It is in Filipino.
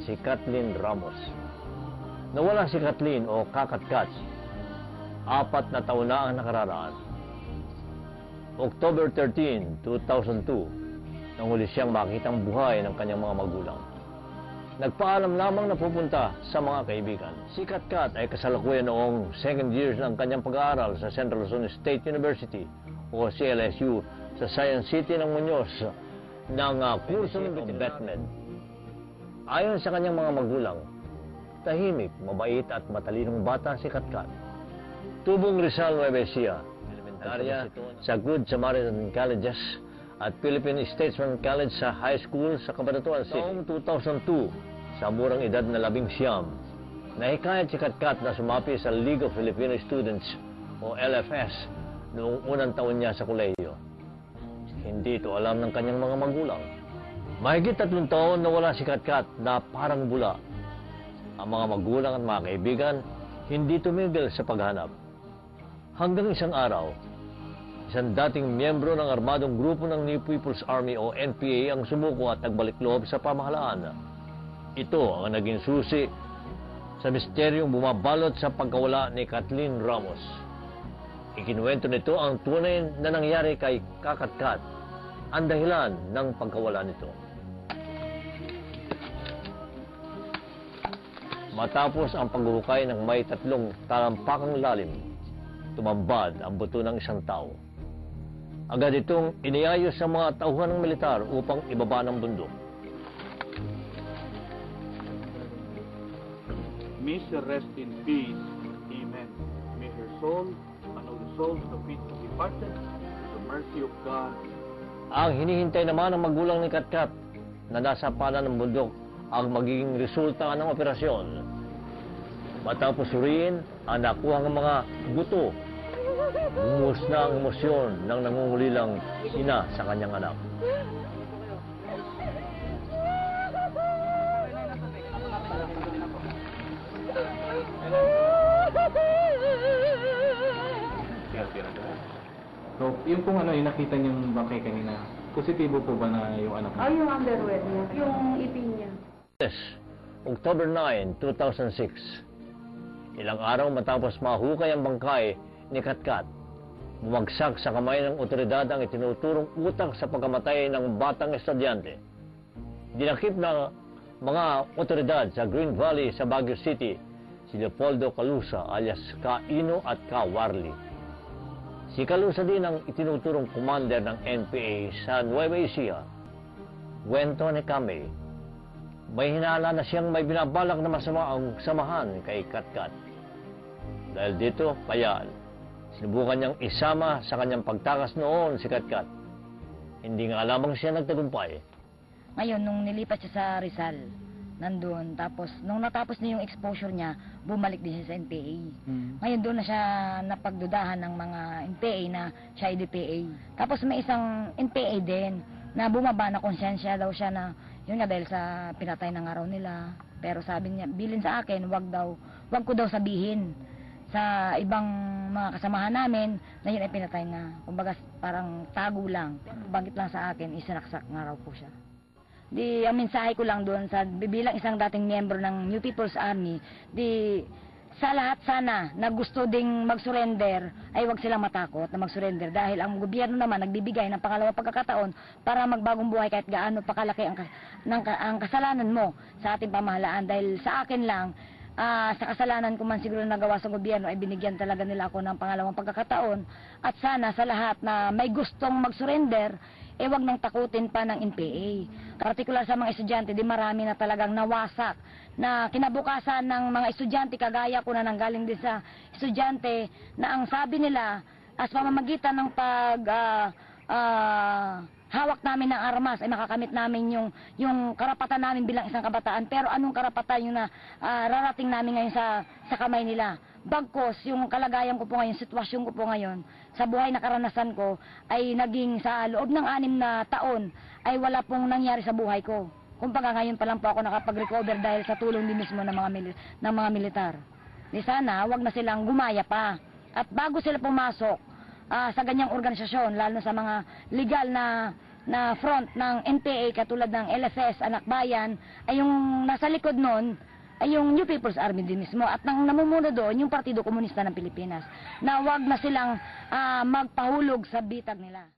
si Kathleen Ramos. Nawala si Kathleen o Kakatkat 4 na taon na ang nakararaan. October 13, 2002, nang huli siyang makitang buhay ng kanyang mga magulang. Nagpaalam lamang na pupunta sa mga kaibigan. Si Katkat ay kasalukuyan noong second years ng kanyang pag-aaral sa Central Luzon State University o CLSU sa Science City ng Muñoz ng kurso ng Betmed. Ayon sa kanyang mga magulang, tahimik, mabait at matalinong bata si Katkat. Tubong Rizal Nueva Ecija, elementarya sa Good Samaritan Colleges at Philippine Statesman College sa high school sa Cabanatuan City. Noong 2002, sa murang edad na 19, nahikayat si Katkat na sumapi sa League of Filipino Students o LFS noong unang taon niya sa kolehiyo. Hindi ito alam ng kanyang mga magulang. Mahigit 3 taon na wala si Katkat na parang bula. Ang mga magulang at mga kaibigan hindi tumigil sa paghanap. Hanggang isang araw, isang dating miyembro ng armadong grupo ng New People's Army o NPA ang sumuko at nagbalik loob sa pamahalaan. Ito ang naging susi sa misteryong bumabalot sa pagkawala ni Kathleen Ramos. Ikinuwento nito ang tunay na nangyari kay Kakatkat, ang dahilan ng pagkawala nito. Matapos ang paghuhukay ng may 3 talampakang lalim, tumambad ang buto ng isang tao. Agad itong iniayos sa mga tauhan ng militar upang ibaba ng bundok. May she rest in peace. Amen. May her soul and all the souls of the faithful departed to the mercy of God. Ang hinihintay naman ng magulang ni Katkat na nasa panan ng bundok ang magiging resulta ng operasyon. Matapos suriin ang nakuhang mga buto, bumuhos na ang emosyon ng nangungulilang ina sa kanyang anak. So, yung kung ano, yung nakita niyong bakay kanina, positibo po ba na yung anak niya? Yung underwear niya, yung ipin niya. Yes, October 9, 2006. Ilang araw matapos mahukay ang bangkay ni Katkat, bumagsak sa kamay ng otoridad ang itinuturong utak sa pagkamatay ng batang estudyante. Dinakip ng mga otoridad sa Green Valley sa Baguio City si Leopoldo Calusa alias Kaino at Kawarli. Si Calusa din ang itinuturong commander ng NPA sa Nueva Ecija. Kwento ni Kamay, may hinala na siyang may binabalak na masama ang samahan kay Katkat. Dahil dito, kaya sinubukan niyang isama sa kanyang pagtakas noon si Katkat. Hindi nga lamang siya nagtagumpay. Ngayon, nung nilipat siya sa Rizal, nandun. Tapos, nung natapos na yung exposure niya, bumalik din siya sa NPA. Ngayon, doon na siya napagdudahan ng mga NPA na siya ay DPA. Tapos, may isang NPA din na bumaba na konsyensya daw siya na, yun nga dahil sa pinatay ng araw nila. Pero sabi niya, bilin sa akin, wag ko daw sabihin sa ibang mga kasamahan namin na yun ay pinatay na. Kumbaga, parang tago lang. Bagit lang sa akin, isinaksak nga raw po siya. Di, ang mensahe ko lang doon sa bilang isang dating miyembro ng New People's Army, di sa lahat sana na gusto ding mag-surrender ay wag silang matakot na mag-surrender dahil ang gobyerno naman nagbibigay ng pangalawang pagkakataon para magbagong buhay kahit gaano pa kalaki ang kasalanan mo sa ating pamahalaan. Dahil sa akin lang, sa kasalanan ko man siguro nagawa sa gobyerno ay binigyan talaga nila ako ng pangalawang pagkakataon. At sana sa lahat na may gustong mag-surrender, wag nang takutin pa ng NPA. Partikular sa mga estudyante, di marami na talagang nawasak na kinabukasan ng mga estudyante, kagaya ko na nanggaling din sa estudyante, na ang sabi nila, as pamamagitan ng hawak namin ng armas ay makakamit namin yung karapatan namin bilang isang kabataan. Pero anong karapatan yung na rarating namin ngayon sa kamay nila? Bagkos, yung kalagayan ko po ngayon, sitwasyon ko po ngayon, sa buhay na karanasan ko, ay naging sa loob ng 6 na taon, ay wala pong nangyari sa buhay ko. Kumbaga ngayon pa lang po ako nakapag-recover dahil sa tulong din mismo ng mga militar. Di sana, wag na silang gumaya pa. At bago sila pumasok sa ganyang organisasyon, lalo sa mga legal na na front ng NPA katulad ng LFS, Anak Bayan, ay yung nasa likod nun ay yung New People's Army din mismo at nang namumuno doon yung Partido Komunista ng Pilipinas na wag na silang magpahulog sa bitag nila.